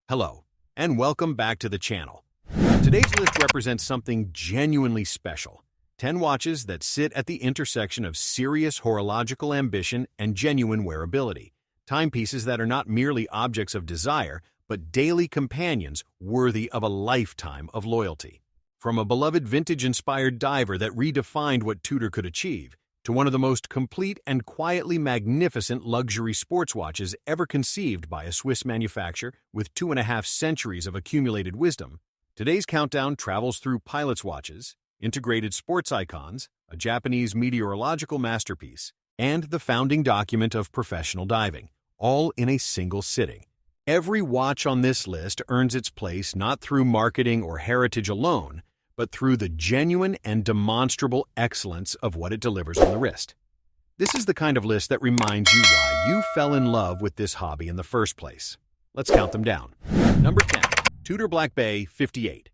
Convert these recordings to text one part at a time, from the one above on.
Hello, and welcome back to the channel. Today's list represents something genuinely special. 10 watches that sit at the intersection of serious horological ambition and genuine wearability. Timepieces that are not merely objects of desire, but daily companions worthy of a lifetime of loyalty. From a beloved vintage-inspired diver that redefined what Tudor could achieve, to one of the most complete and quietly magnificent luxury sports watches ever conceived by a Swiss manufacturer with 2.5 centuries of accumulated wisdom, today's countdown travels through pilot's watches, integrated sports icons, a Japanese meteorological masterpiece, and the founding document of professional diving, all in a single sitting. Every watch on this list earns its place not through marketing or heritage alone, but through the genuine and demonstrable excellence of what it delivers on the wrist. This is the kind of list that reminds you why you fell in love with this hobby in the first place. Let's count them down. Number 10. Tudor Blancpain 58.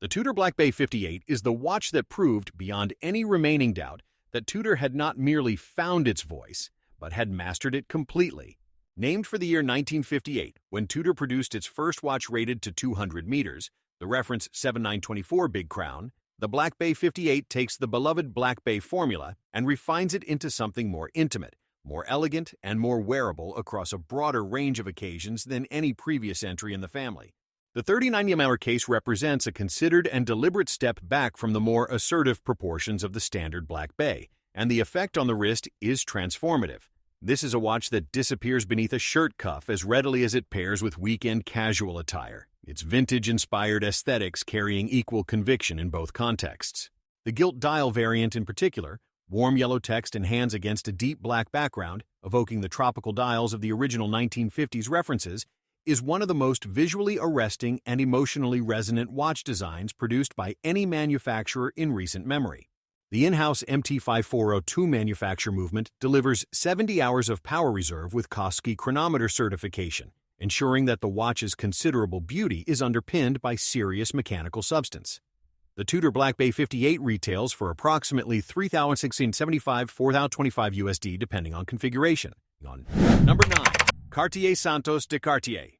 The Tudor Blancpain 58 is the watch that proved, beyond any remaining doubt, that Tudor had not merely found its voice, but had mastered it completely. Named for the year 1958, when Tudor produced its first watch rated to 200 meters, the reference 7924 Big Crown, the Blancpain 58 takes the beloved Blancpain formula and refines it into something more intimate, more elegant, and more wearable across a broader range of occasions than any previous entry in the family. The 39mm case represents a considered and deliberate step back from the more assertive proportions of the standard Blancpain, and the effect on the wrist is transformative. This is a watch that disappears beneath a shirt cuff as readily as it pairs with weekend casual attire, its vintage-inspired aesthetics carrying equal conviction in both contexts. The gilt dial variant in particular, warm yellow text and hands against a deep black background, evoking the tropical dials of the original 1950s references, is one of the most visually arresting and emotionally resonant watch designs produced by any manufacturer in recent memory. The in-house MT5402 manufacture movement delivers 70 hours of power reserve with Koski chronometer certification, ensuring that the watch's considerable beauty is underpinned by serious mechanical substance. The Tudor Blancpain 58 retails for approximately $3,675 $4,025 USD depending on configuration. Number 9. Cartier Santos de Cartier.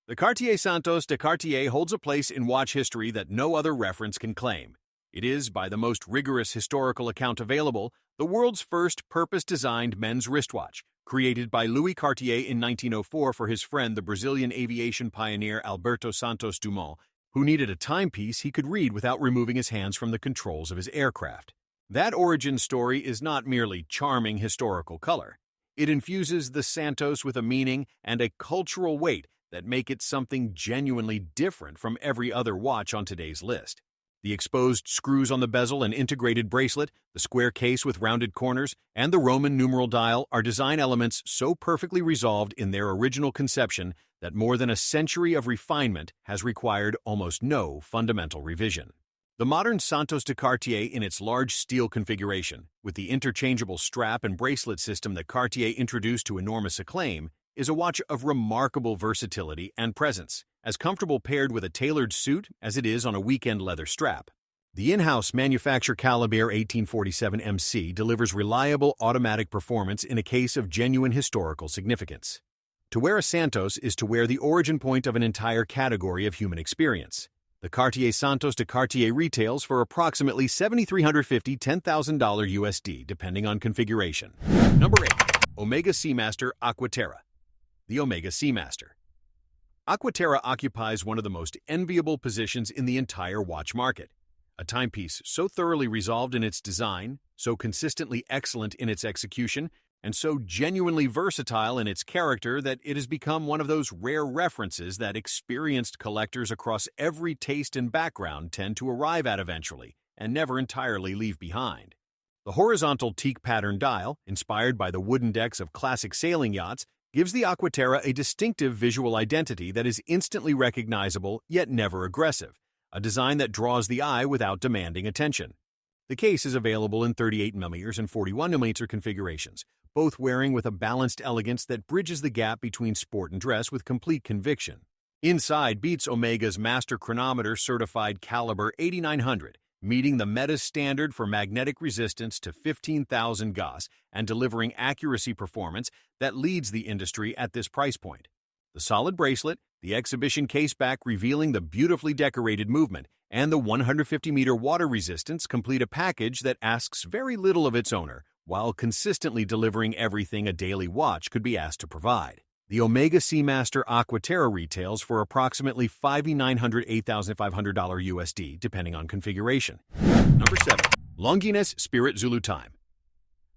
The Cartier Santos de Cartier holds a place in watch history that no other reference can claim. It is, by the most rigorous historical account available, the world's first purpose-designed men's wristwatch, created by Louis Cartier in 1904 for his friend the Brazilian aviation pioneer Alberto Santos Dumont, who needed a timepiece he could read without removing his hands from the controls of his aircraft. That origin story is not merely charming historical color. It infuses the Santos with a meaning and a cultural weight that make it something genuinely different from every other watch on today's list. The exposed screws on the bezel and integrated bracelet, the square case with rounded corners, and the Roman numeral dial are design elements so perfectly resolved in their original conception that more than a century of refinement has required almost no fundamental revision. The modern Santos de Cartier in its large steel configuration, with the interchangeable strap and bracelet system that Cartier introduced to enormous acclaim, is a watch of remarkable versatility and presence, as comfortable paired with a tailored suit as it is on a weekend leather strap. The in-house manufacture Caliber 1847 MC delivers reliable automatic performance in a case of genuine historical significance. To wear a Santos is to wear the origin point of an entire category of human experience. The Cartier Santos de Cartier retails for approximately $7,350 $10,000 USD depending on configuration. Number 8. Omega Seamaster Aqua Terra. The Omega Seamaster. Aqua Terra occupies one of the most enviable positions in the entire watch market. A timepiece so thoroughly resolved in its design, so consistently excellent in its execution, and so genuinely versatile in its character that it has become one of those rare references that experienced collectors across every taste and background tend to arrive at eventually, and never entirely leave behind. The horizontal teak pattern dial, inspired by the wooden decks of classic sailing yachts, gives the Aqua Terra a distinctive visual identity that is instantly recognizable yet never aggressive, a design that draws the eye without demanding attention. The case is available in 38mm and 41mm configurations, both wearing with a balanced elegance that bridges the gap between sport and dress with complete conviction. Inside beats Omega's master chronometer certified caliber 8900, meeting the meta standard for magnetic resistance to 15,000 Gauss and delivering accuracy performance that leads the industry at this price point. The solid bracelet, the exhibition caseback revealing the beautifully decorated movement, and the 150-meter water resistance complete a package that asks very little of its owner, while consistently delivering everything a daily watch could be asked to provide. The Omega Seamaster Aqua Terra retails for approximately $5,900 to $8,500 USD, depending on configuration. Number 7. Longines Spirit Zulu Time.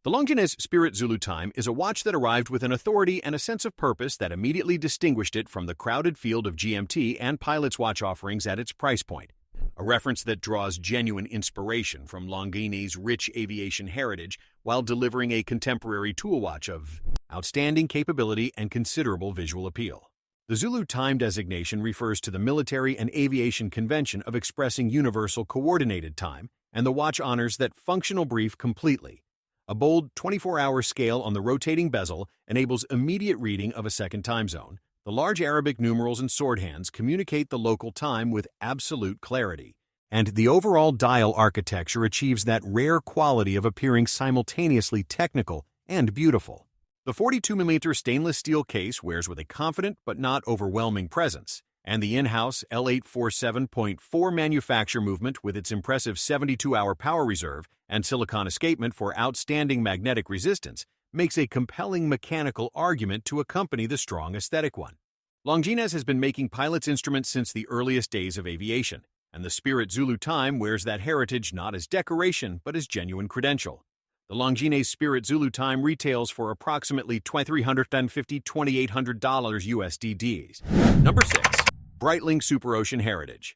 The Longines Spirit Zulu Time is a watch that arrived with an authority and a sense of purpose that immediately distinguished it from the crowded field of GMT and Pilot's watch offerings at its price point. A reference that draws genuine inspiration from Longines' rich aviation heritage while delivering a contemporary tool watch of outstanding capability and considerable visual appeal. The Zulu Time designation refers to the military and aviation convention of expressing universal coordinated time, and the watch honors that functional brief completely. A bold 24-hour scale on the rotating bezel enables immediate reading of a second time zone. The large Arabic numerals and sword hands communicate the local time with absolute clarity, and the overall dial architecture achieves that rare quality of appearing simultaneously technical and beautiful. The 42mm stainless steel case wears with a confident but not overwhelming presence, and the in-house L847.4 manufacture movement with its impressive 72-hour power reserve and silicon escapement for outstanding magnetic resistance makes a compelling mechanical argument to accompany the strong aesthetic one. Longines has been making Pilot's instruments since the earliest days of aviation, and the Spirit Zulu Time wears that heritage not as decoration but as genuine credential. The Longines Spirit Zulu Time retails for approximately $2,350 to $2,800 USD. Number 6. Breitling Superocean Heritage.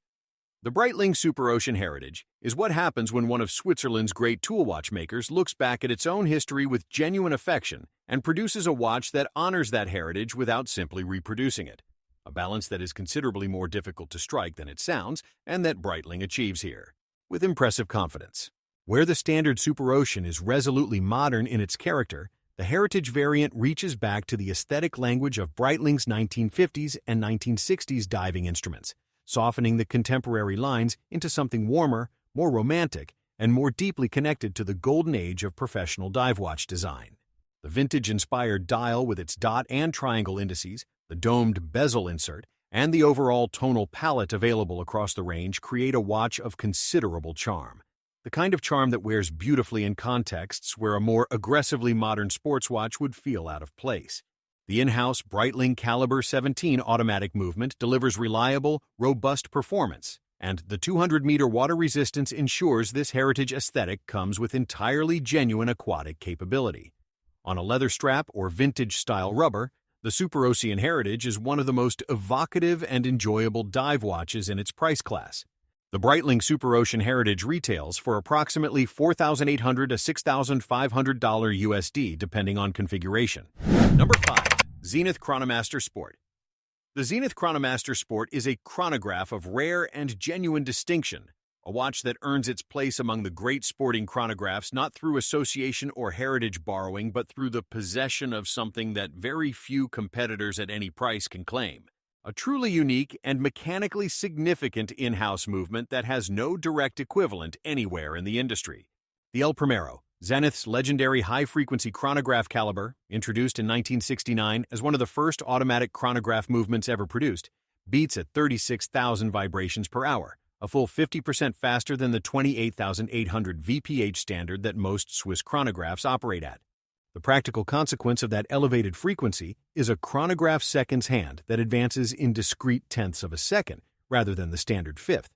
The Breitling Superocean Heritage is what happens when one of Switzerland's great tool watchmakers looks back at its own history with genuine affection and produces a watch that honors that heritage without simply reproducing it. A balance that is considerably more difficult to strike than it sounds, and that Breitling achieves here, with impressive confidence. Where the standard Superocean is resolutely modern in its character, the heritage variant reaches back to the aesthetic language of Breitling's 1950s and 1960s diving instruments, softening the contemporary lines into something warmer, more romantic, and more deeply connected to the golden age of professional dive watch design. The vintage-inspired dial with its dot and triangle indices, the domed bezel insert, and the overall tonal palette available across the range create a watch of considerable charm. The kind of charm that wears beautifully in contexts where a more aggressively modern sports watch would feel out of place. The in-house Breitling Caliber 17 automatic movement delivers reliable, robust performance, and the 200-meter water resistance ensures this heritage aesthetic comes with entirely genuine aquatic capability. On a leather strap or vintage-style rubber, the Superocean Heritage is one of the most evocative and enjoyable dive watches in its price class. The Breitling Superocean Heritage retails for approximately $4,800 to $6,500 USD, depending on configuration. Number 5. Zenith Chronomaster Sport. The Zenith Chronomaster Sport is a chronograph of rare and genuine distinction, a watch that earns its place among the great sporting chronographs not through association or heritage borrowing, but through the possession of something that very few competitors at any price can claim. A truly unique and mechanically significant in-house movement that has no direct equivalent anywhere in the industry. The El Primero, Zenith's legendary high-frequency chronograph caliber, introduced in 1969 as one of the first automatic chronograph movements ever produced, beats at 36,000 vibrations per hour, a full 50% faster than the 28,800 VPH standard that most Swiss chronographs operate at. The practical consequence of that elevated frequency is a chronograph seconds hand that advances in discrete tenths of a second rather than the standard fifth,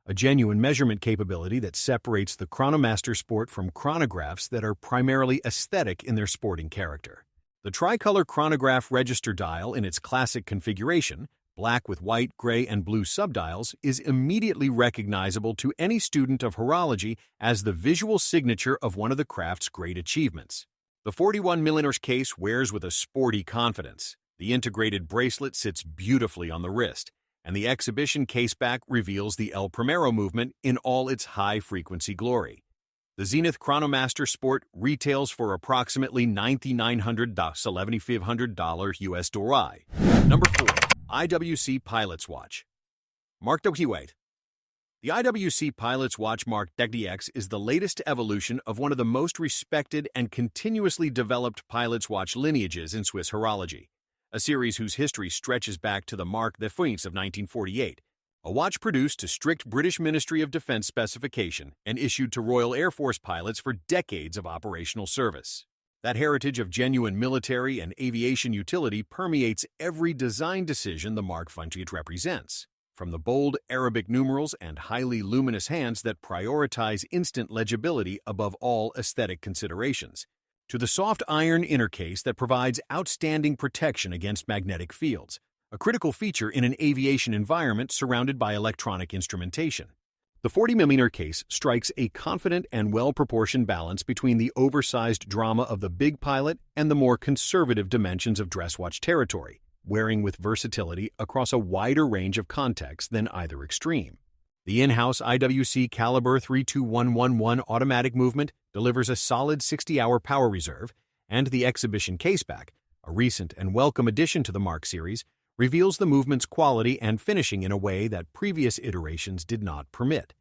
a genuine measurement capability that separates the Chronomaster Sport from chronographs that are primarily aesthetic in their sporting character. The tricolor chronograph register dial in its classic configuration, black with white, gray, and blue subdials, is immediately recognizable to any student of horology as the visual signature of one of the craft's great achievements. The 41mm case wears with a sporty confidence. The integrated bracelet sits beautifully on the wrist, and the exhibition caseback reveals the El Primero movement in all its high-frequency glory. The Zenith Chronomaster Sport retails for approximately $9,900 to $1,100 USD. Number 4. IWC Pilot's Watch. Mark DX. The IWC Pilot's Watch Mark DX is the latest evolution of one of the most respected and continuously developed pilot's watch lineages in Swiss horology. a series whose history stretches back to the Marque de Fouines of 1948, a watch produced to strict British Ministry of Defense specification and issued to Royal Air Force pilots for decades of operational service. That heritage of genuine military and aviation utility permeates every design decision the Marque 28 represents, from the bold Arabic numerals and highly luminous hands that prioritize instant legibility above all aesthetic considerations, to the soft iron inner case that provides outstanding protection against magnetic fields, a critical feature in an aviation environment surrounded by electronic instrumentation. The 40mm case strikes a confident and well-proportioned balance between the oversized drama of the big pilot and the more conservative dimensions of dress watch territory, wearing with versatility across a wider range of contexts than either extreme. The in-house IWC Caliber 32111 automatic movement delivers a solid 60-hour power reserve, and the exhibition caseback, a recent and welcome addition to the Marque series, reveals the movement's quality and finishing in a way that previous iterations did not permit.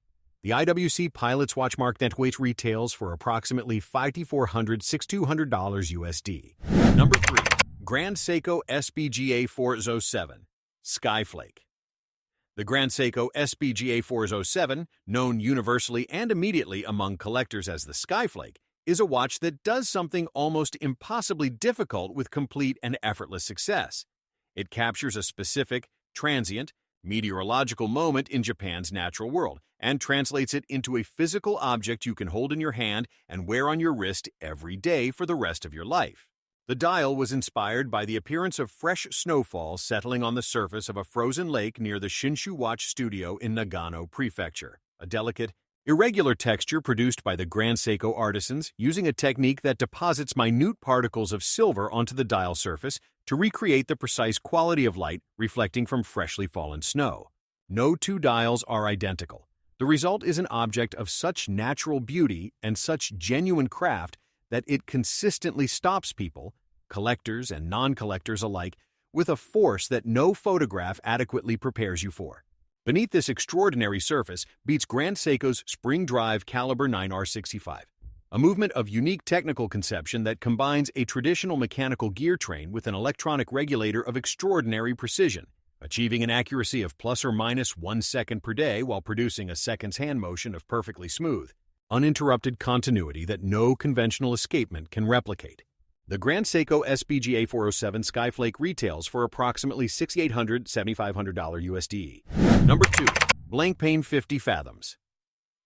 The IWC Pilot's Watch Marque 28 retails for approximately $5,400–$6,200 USD. Number 3. Grand Seiko SBGA 407 Skyflake. The Grand Seiko SBGA 407, known universally and immediately among collectors as the Skyflake, is a watch that does something almost impossibly difficult with complete and effortless success. It captures a specific, transient, meteorological moment in Japan's natural world and translates it into a physical object you can hold in your hand and wear on your wrist every day for the rest of your life. The dial was inspired by the appearance of fresh snowfall settling on the surface of a frozen lake near the Shinshu Watch Studio in Nagano Prefecture, a delicate, irregular texture produced by the Grand Seiko artisans using a technique that deposits minute particles of silver onto the dial surface to recreate the precise quality of light reflecting from freshly fallen snow. No two dials are identical. The result is an object of such natural beauty and such genuine craft that it consistently stops people, collectors and non-collectors alike, with a force that no photograph adequately prepares you for. Beneath this extraordinary surface beats Grand Seiko's Spring Drive Caliber 9R65, a movement of unique technical conception that combines a traditional mechanical gear train with an electronic regulator of extraordinary precision, achieving an accuracy of plus or minus 1 second per day while producing a second's hand motion of perfectly smooth, uninterrupted continuity that no conventional escapement can replicate. The Grand Seiko SBGA 407 Skyflake retails for approximately $6,800–$7,500 USD. Number 2. Blancpain 50 Fathoms.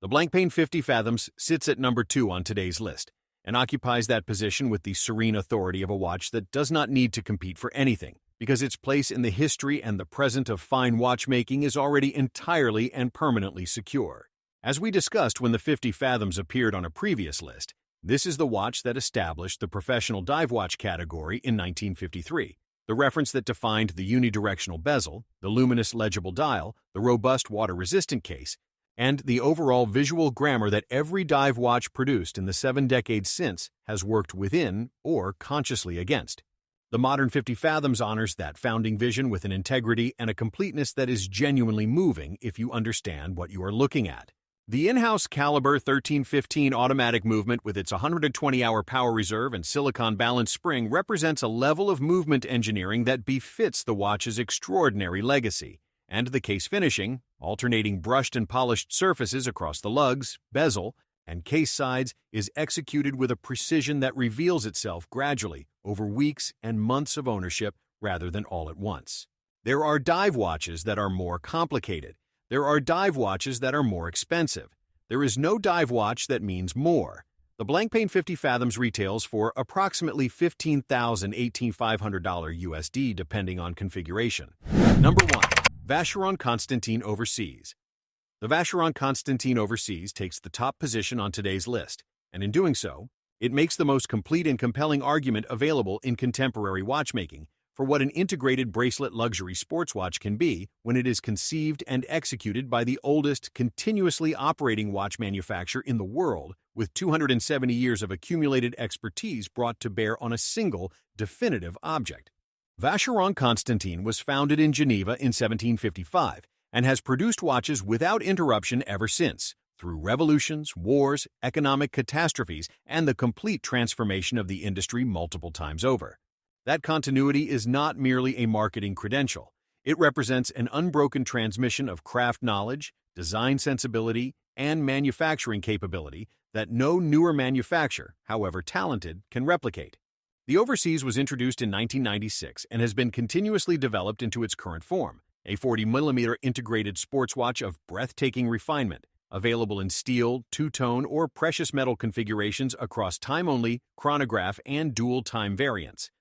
The Blancpain 50 Fathoms sits at number 2 on today's list and occupies that position with the serene authority of a watch that does not need to compete for anything, because its place in the history and the present of fine watchmaking is already entirely and permanently secure. As we discussed when the 50 Fathoms appeared on a previous list, this is the watch that established the professional dive watch category in 1953, the reference that defined the unidirectional bezel, the luminous legible dial, the robust water-resistant case, and the overall visual grammar that every dive watch produced in the 7 decades since has worked within or consciously against. The modern 50 Fathoms honors that founding vision with an integrity and a completeness that is genuinely moving if you understand what you are looking at. The in-house Caliber 1315 automatic movement with its 120-hour power reserve and silicon balanced spring represents a level of movement engineering that befits the watch's extraordinary legacy, and the case finishing, alternating brushed and polished surfaces across the lugs, bezel, and case sides, is executed with a precision that reveals itself gradually over weeks and months of ownership rather than all at once. There are dive watches that are more complicated. There are dive watches that are more expensive. There is no dive watch that means more. The Blancpain 50 Fathoms retails for approximately $15,000–$18,500 USD depending on configuration. Number 1. Vacheron Constantin Overseas. The Vacheron Constantin Overseas takes the top position on today's list, and in doing so, it makes the most complete and compelling argument available in contemporary watchmaking for what an integrated bracelet luxury sports watch can be when it is conceived and executed by the oldest continuously operating watch manufacturer in the world, with 270 years of accumulated expertise brought to bear on a single, definitive object. Vacheron Constantin was founded in Geneva in 1755 and has produced watches without interruption ever since, through revolutions, wars, economic catastrophes, and the complete transformation of the industry multiple times over. That continuity is not merely a marketing credential. It represents an unbroken transmission of craft knowledge, design sensibility, and manufacturing capability that no newer manufacturer, however talented, can replicate. The Overseas was introduced in 1996 and has been continuously developed into its current form, a 40mm integrated sports watch of breathtaking refinement, available in steel, two-tone, or precious metal configurations across time-only, chronograph, and dual-time variants.